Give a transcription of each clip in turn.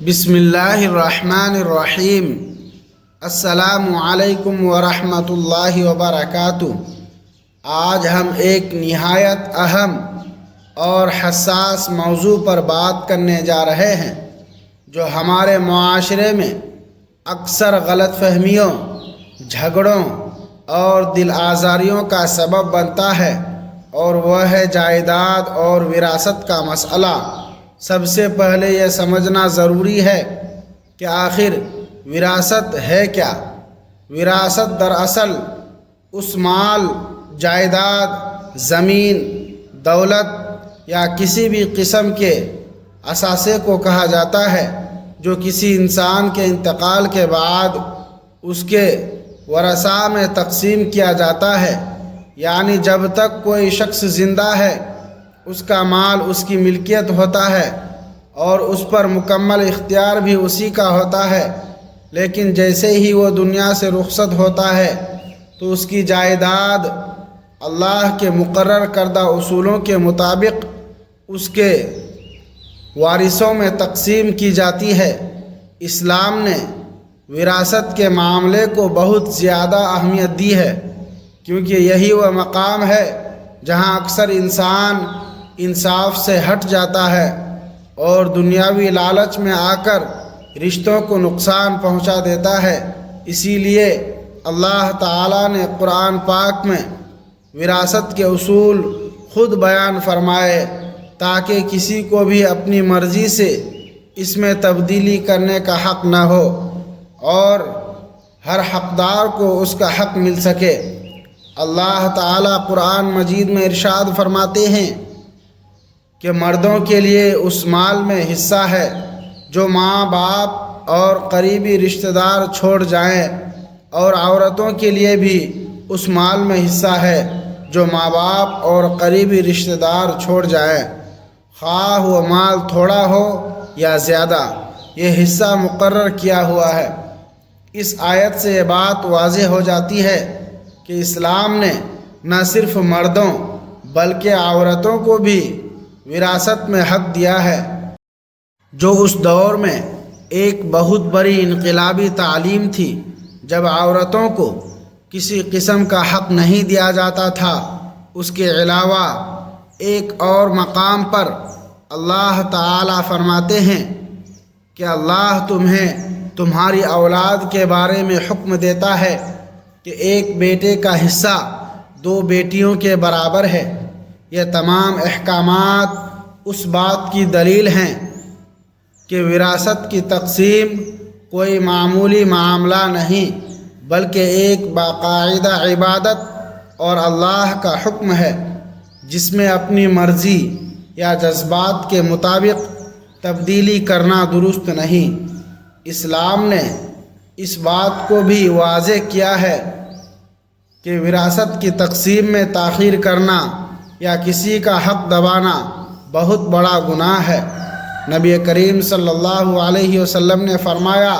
بسم اللہ الرحمن الرحیم۔ السلام علیکم ورحمۃ اللہ وبرکاتہ۔ آج ہم ایک نہایت اہم اور حساس موضوع پر بات کرنے جا رہے ہیں جو ہمارے معاشرے میں اکثر غلط فہمیوں، جھگڑوں اور دل آزاریوں کا سبب بنتا ہے، اور وہ ہے جائیداد اور وراثت کا مسئلہ۔ سب سے پہلے یہ سمجھنا ضروری ہے کہ آخر وراثت ہے کیا؟ وراثت دراصل اس مال، جائیداد، زمین، دولت یا کسی بھی قسم کے اثاثے کو کہا جاتا ہے جو کسی انسان کے انتقال کے بعد اس کے ورثاء میں تقسیم کیا جاتا ہے۔ یعنی جب تک کوئی شخص زندہ ہے اس کا مال اس کی ملکیت ہوتا ہے اور اس پر مکمل اختیار بھی اسی کا ہوتا ہے، لیکن جیسے ہی وہ دنیا سے رخصت ہوتا ہے تو اس کی جائیداد اللہ کے مقرر کردہ اصولوں کے مطابق اس کے وارثوں میں تقسیم کی جاتی ہے۔ اسلام نے وراثت کے معاملے کو بہت زیادہ اہمیت دی ہے، کیونکہ یہی وہ مقام ہے جہاں اکثر انسان انصاف سے ہٹ جاتا ہے اور دنیاوی لالچ میں آ کر رشتوں کو نقصان پہنچا دیتا ہے۔ اسی لیے اللہ تعالیٰ نے قرآن پاک میں وراثت کے اصول خود بیان فرمائے تاکہ کسی کو بھی اپنی مرضی سے اس میں تبدیلی کرنے کا حق نہ ہو اور ہر حقدار کو اس کا حق مل سکے۔ اللہ تعالیٰ قرآن مجید میں ارشاد فرماتے ہیں کہ مردوں کے لیے اس مال میں حصہ ہے جو ماں باپ اور قریبی رشتہ دار چھوڑ جائیں، اور عورتوں کے لیے بھی اس مال میں حصہ ہے جو ماں باپ اور قریبی رشتہ دار چھوڑ جائیں، خواہ وہ مال تھوڑا ہو یا زیادہ، یہ حصہ مقرر کیا ہوا ہے۔ اس آیت سے یہ بات واضح ہو جاتی ہے کہ اسلام نے نہ صرف مردوں بلکہ عورتوں کو بھی وراثت میں حق دیا ہے، جو اس دور میں ایک بہت بڑی انقلابی تعلیم تھی جب عورتوں کو کسی قسم کا حق نہیں دیا جاتا تھا۔ اس کے علاوہ ایک اور مقام پر اللہ تعالیٰ فرماتے ہیں کہ اللہ تمہیں تمہاری اولاد کے بارے میں حکم دیتا ہے کہ ایک بیٹے کا حصہ 2 بیٹیوں کے برابر ہے۔ یہ تمام احکامات اس بات کی دلیل ہیں کہ وراثت کی تقسیم کوئی معمولی معاملہ نہیں بلکہ ایک باقاعدہ عبادت اور اللہ کا حکم ہے جس میں اپنی مرضی یا جذبات کے مطابق تبدیلی کرنا درست نہیں۔ اسلام نے اس بات کو بھی واضح کیا ہے کہ وراثت کی تقسیم میں تاخیر کرنا یا کسی کا حق دبانا بہت بڑا گناہ ہے۔ نبی کریم صلی اللہ علیہ وسلم نے فرمایا،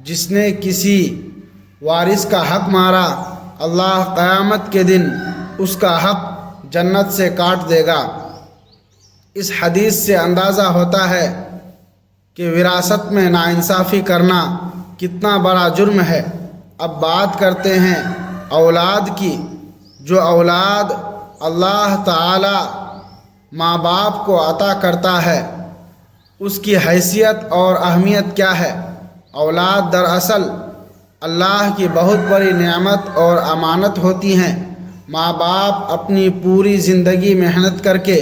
جس نے کسی وارث کا حق مارا اللہ قیامت کے دن اس کا حق جنت سے کاٹ دے گا۔ اس حدیث سے اندازہ ہوتا ہے کہ وراثت میں ناانصافی کرنا کتنا بڑا جرم ہے۔ اب بات کرتے ہیں اولاد کی۔ جو اولاد اللہ تعالی ماں باپ کو عطا کرتا ہے اس کی حیثیت اور اہمیت کیا ہے؟ اولاد دراصل اللہ کی بہت بڑی نعمت اور امانت ہوتی ہیں۔ ماں باپ اپنی پوری زندگی محنت کر کے،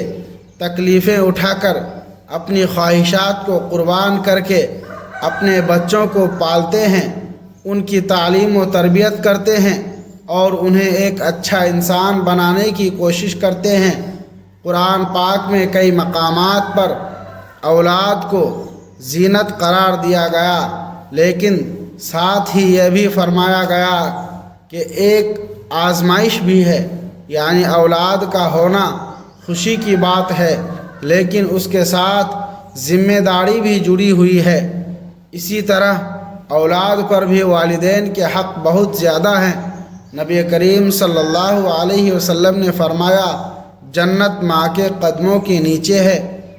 تکلیفیں اٹھا کر، اپنی خواہشات کو قربان کر کے اپنے بچوں کو پالتے ہیں، ان کی تعلیم و تربیت کرتے ہیں اور انہیں ایک اچھا انسان بنانے کی کوشش کرتے ہیں۔ قرآن پاک میں کئی مقامات پر اولاد کو زینت قرار دیا گیا، لیکن ساتھ ہی یہ بھی فرمایا گیا کہ ایک آزمائش بھی ہے، یعنی اولاد کا ہونا خوشی کی بات ہے لیکن اس کے ساتھ ذمہ داری بھی جڑی ہوئی ہے۔ اسی طرح اولاد پر بھی والدین کے حق بہت زیادہ ہیں۔ نبی کریم صلی اللہ علیہ وسلم نے فرمایا، جنت ماں کے قدموں کے نیچے ہے،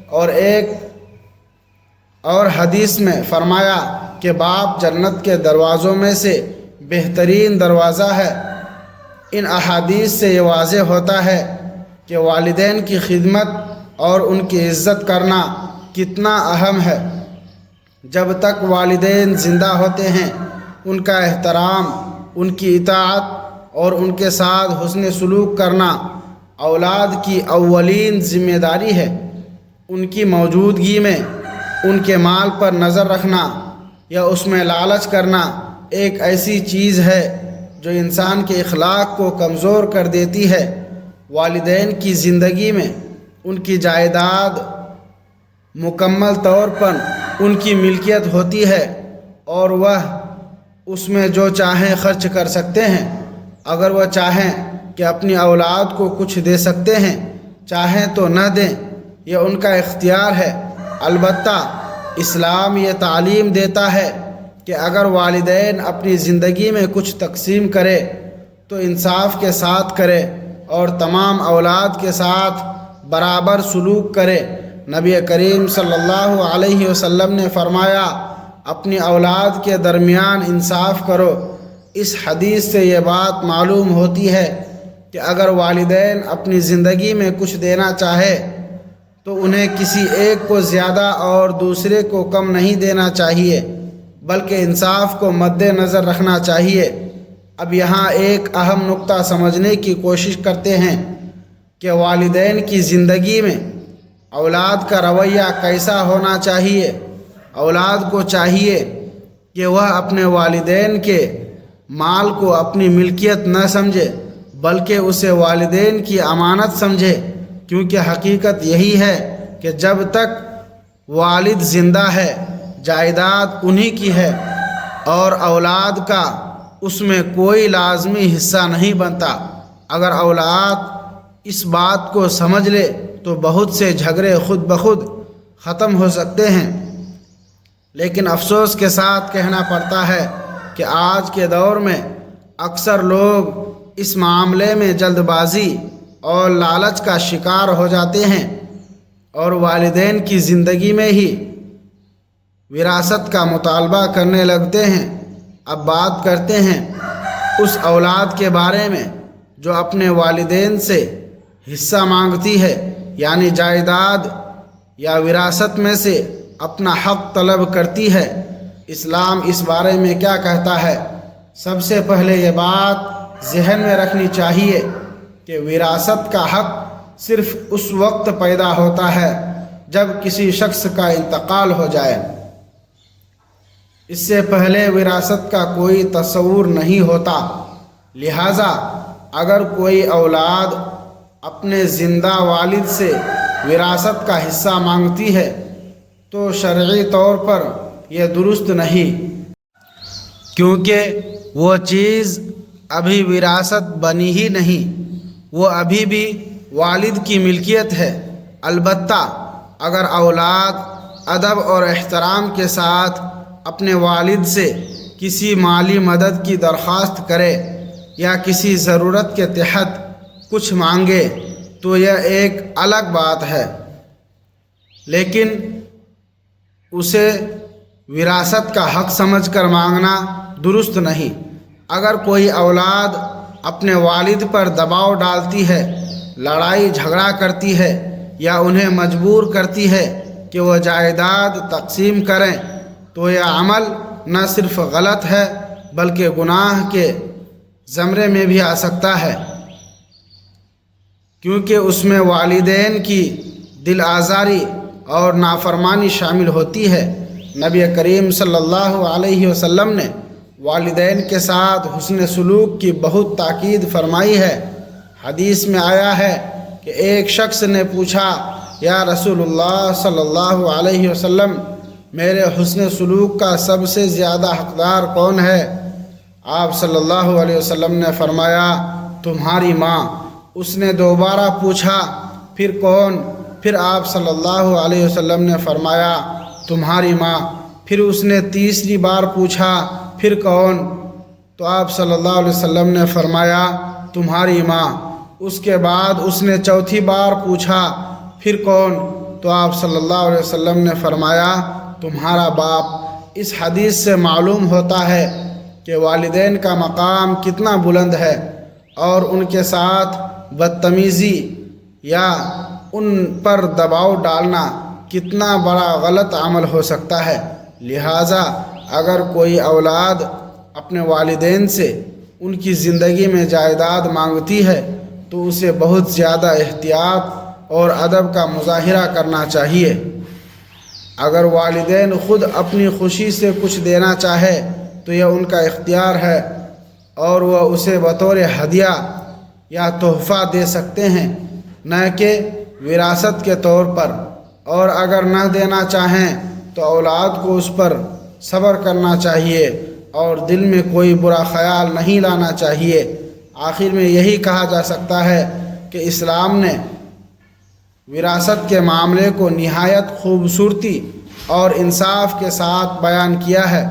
اور ایک اور حدیث میں فرمایا کہ باپ جنت کے دروازوں میں سے بہترین دروازہ ہے۔ ان احادیث سے یہ واضح ہوتا ہے کہ والدین کی خدمت اور ان کی عزت کرنا کتنا اہم ہے۔ جب تک والدین زندہ ہوتے ہیں ان کا احترام، ان کی اطاعت اور ان کے ساتھ حسن سلوک کرنا اولاد کی اولین ذمہ داری ہے۔ ان کی موجودگی میں ان کے مال پر نظر رکھنا یا اس میں لالچ کرنا ایک ایسی چیز ہے جو انسان کے اخلاق کو کمزور کر دیتی ہے۔ والدین کی زندگی میں ان کی جائیداد مکمل طور پر ان کی ملکیت ہوتی ہے اور وہ اس میں جو چاہیں خرچ کر سکتے ہیں۔ اگر وہ چاہیں کہ اپنی اولاد کو کچھ دے سکتے ہیں، چاہیں تو نہ دیں، یہ ان کا اختیار ہے۔ البتہ اسلام یہ تعلیم دیتا ہے کہ اگر والدین اپنی زندگی میں کچھ تقسیم کرے تو انصاف کے ساتھ کرے اور تمام اولاد کے ساتھ برابر سلوک کرے۔ نبی کریم صلی اللہ علیہ وسلم نے فرمایا، اپنی اولاد کے درمیان انصاف کرو۔ اس حدیث سے یہ بات معلوم ہوتی ہے کہ اگر والدین اپنی زندگی میں کچھ دینا چاہے تو انہیں کسی ایک کو زیادہ اور دوسرے کو کم نہیں دینا چاہیے، بلکہ انصاف کو مد نظر رکھنا چاہیے۔ اب یہاں ایک اہم نقطہ سمجھنے کی کوشش کرتے ہیں کہ والدین کی زندگی میں اولاد کا رویہ کیسا ہونا چاہیے۔ اولاد کو چاہیے کہ وہ اپنے والدین کے مال کو اپنی ملکیت نہ سمجھے بلکہ اسے والدین کی امانت سمجھے، کیونکہ حقیقت یہی ہے کہ جب تک والد زندہ ہے جائیداد انہی کی ہے اور اولاد کا اس میں کوئی لازمی حصہ نہیں بنتا۔ اگر اولاد اس بات کو سمجھ لے تو بہت سے جھگڑے خود بخود ختم ہو سکتے ہیں۔ لیکن افسوس کے ساتھ کہنا پڑتا ہے کہ آج کے دور میں اکثر لوگ اس معاملے میں جلد بازی اور لالچ کا شکار ہو جاتے ہیں اور والدین کی زندگی میں ہی وراثت کا مطالبہ کرنے لگتے ہیں۔ اب بات کرتے ہیں اس اولاد کے بارے میں جو اپنے والدین سے حصہ مانگتی ہے، یعنی جائیداد یا وراثت میں سے اپنا حق طلب کرتی ہے۔ اسلام اس بارے میں کیا کہتا ہے؟ سب سے پہلے یہ بات ذہن میں رکھنی چاہیے کہ وراثت کا حق صرف اس وقت پیدا ہوتا ہے جب کسی شخص کا انتقال ہو جائے۔ اس سے پہلے وراثت کا کوئی تصور نہیں ہوتا۔ لہٰذا اگر کوئی اولاد اپنے زندہ والد سے وراثت کا حصہ مانگتی ہے تو شرعی طور پر یہ درست نہیں، کیونکہ وہ چیز ابھی وراثت بنی ہی نہیں، وہ ابھی بھی والد کی ملکیت ہے۔ البتہ اگر اولاد ادب اور احترام کے ساتھ اپنے والد سے کسی مالی مدد کی درخواست کرے یا کسی ضرورت کے تحت کچھ مانگے تو یہ ایک الگ بات ہے، لیکن اسے وراثت کا حق سمجھ کر مانگنا درست نہیں۔ اگر کوئی اولاد اپنے والد پر دباؤ ڈالتی ہے، لڑائی جھگڑا کرتی ہے یا انہیں مجبور کرتی ہے کہ وہ جائیداد تقسیم کریں تو یہ عمل نہ صرف غلط ہے بلکہ گناہ کے زمرے میں بھی آ سکتا ہے، کیونکہ اس میں والدین کی دل آزاری اور نافرمانی شامل ہوتی ہے۔ نبی کریم صلی اللہ علیہ وسلم نے والدین کے ساتھ حسن سلوک کی بہت تاکید فرمائی ہے۔ حدیث میں آیا ہے کہ ایک شخص نے پوچھا، یا رسول اللہ صلی اللہ علیہ وسلم، میرے حسن سلوک کا سب سے زیادہ حقدار کون ہے؟ آپ صلی اللہ علیہ وسلم نے فرمایا، تمہاری ماں۔ اس نے دوبارہ پوچھا، پھر کون؟ پھر آپ صلی اللہ علیہ وسلم نے فرمایا، تمہاری ماں۔ پھر اس نے تیسری بار پوچھا، پھر کون؟ تو آپ صلی اللہ علیہ وسلم نے فرمایا، تمہاری ماں۔ اس کے بعد اس نے چوتھی بار پوچھا، پھر کون؟ تو آپ صلی اللہ علیہ وسلم نے فرمایا، تمہارا باپ۔ اس حدیث سے معلوم ہوتا ہے کہ والدین کا مقام کتنا بلند ہے اور ان کے ساتھ بدتمیزی یا ان پر دباؤ ڈالنا کتنا بڑا غلط عمل ہو سکتا ہے۔ لہٰذا اگر کوئی اولاد اپنے والدین سے ان کی زندگی میں جائیداد مانگتی ہے تو اسے بہت زیادہ احتیاط اور ادب کا مظاہرہ کرنا چاہیے۔ اگر والدین خود اپنی خوشی سے کچھ دینا چاہے تو یہ ان کا اختیار ہے اور وہ اسے بطور ہدیہ یا تحفہ دے سکتے ہیں، نہ کہ وراثت کے طور پر، اور اگر نہ دینا چاہیں تو اولاد کو اس پر صبر کرنا چاہیے اور دل میں کوئی برا خیال نہیں لانا چاہیے۔ آخر میں یہی کہا جا سکتا ہے کہ اسلام نے وراثت کے معاملے کو نہایت خوبصورتی اور انصاف کے ساتھ بیان کیا ہے،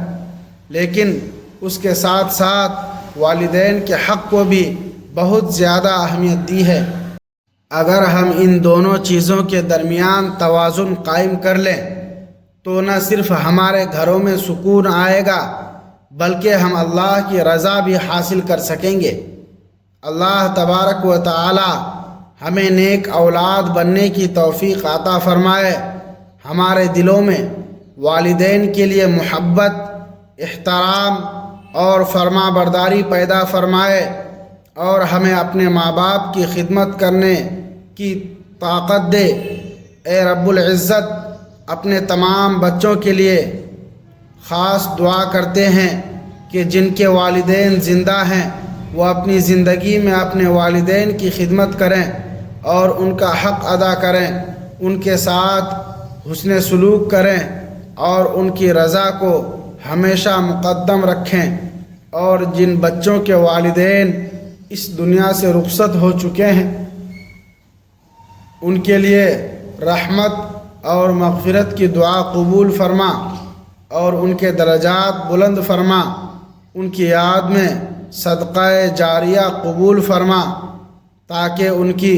لیکن اس کے ساتھ ساتھ والدین کے حق کو بھی بہت زیادہ اہمیت دی ہے۔ اگر ہم ان دونوں چیزوں کے درمیان توازن قائم کر لیں تو نہ صرف ہمارے گھروں میں سکون آئے گا بلکہ ہم اللہ کی رضا بھی حاصل کر سکیں گے۔ اللہ تبارک و تعالی ہمیں نیک اولاد بننے کی توفیق عطا فرمائے، ہمارے دلوں میں والدین کے لیے محبت، احترام اور فرما برداری پیدا فرمائے، اور ہمیں اپنے ماں باپ کی خدمت کرنے کی طاقت دے۔ اے رب العزت، اپنے تمام بچوں کے لیے خاص دعا کرتے ہیں کہ جن کے والدین زندہ ہیں وہ اپنی زندگی میں اپنے والدین کی خدمت کریں اور ان کا حق ادا کریں، ان کے ساتھ حسن سلوک کریں اور ان کی رضا کو ہمیشہ مقدم رکھیں، اور جن بچوں کے والدین اس دنیا سے رخصت ہو چکے ہیں ان کے لیے رحمت اور مغفرت کی دعا قبول فرما اور ان کے درجات بلند فرما، ان کی یاد میں صدقہ جاریہ قبول فرما تاکہ ان کی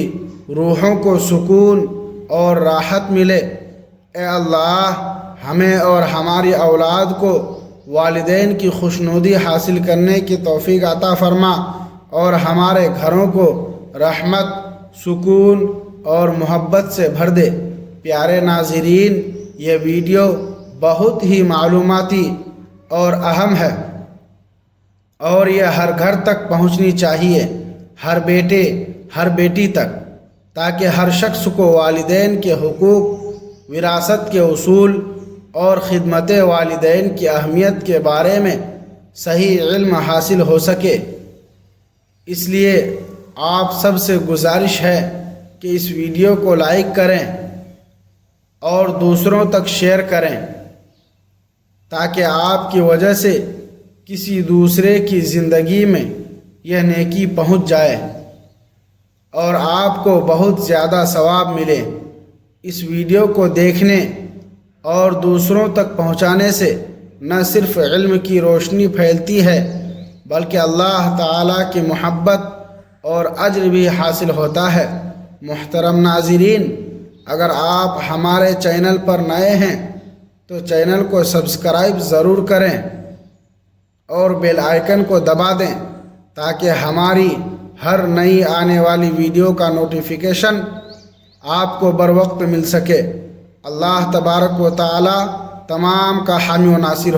روحوں کو سکون اور راحت ملے۔ اے اللہ، ہمیں اور ہماری اولاد کو والدین کی خوشنودی حاصل کرنے کی توفیق عطا فرما اور ہمارے گھروں کو رحمت، سکون اور محبت سے بھر دے۔ پیارے ناظرین، یہ ویڈیو بہت ہی معلوماتی اور اہم ہے اور یہ ہر گھر تک پہنچنی چاہیے، ہر بیٹے ہر بیٹی تک، تاکہ ہر شخص کو والدین کے حقوق، وراثت کے اصول اور خدمت والدین کی اہمیت کے بارے میں صحیح علم حاصل ہو سکے۔ اس لیے آپ سب سے گزارش ہے کہ اس ویڈیو کو لائک کریں اور دوسروں تک شیئر کریں تاکہ آپ کی وجہ سے کسی دوسرے کی زندگی میں یہ نیکی پہنچ جائے اور آپ کو بہت زیادہ ثواب ملے۔ اس ویڈیو کو دیکھنے اور دوسروں تک پہنچانے سے نہ صرف علم کی روشنی پھیلتی ہے بلکہ اللہ تعالیٰ کی محبت اور اجر بھی حاصل ہوتا ہے۔ محترم ناظرین، اگر آپ ہمارے چینل پر نئے ہیں تو چینل کو سبسکرائب ضرور کریں اور بیل آئیکن کو دبا دیں تاکہ ہماری ہر نئی آنے والی ویڈیو کا نوٹیفیکیشن آپ کو بر وقت مل سکے۔ اللہ تبارک و تعالی تمام کا حامی و ناصر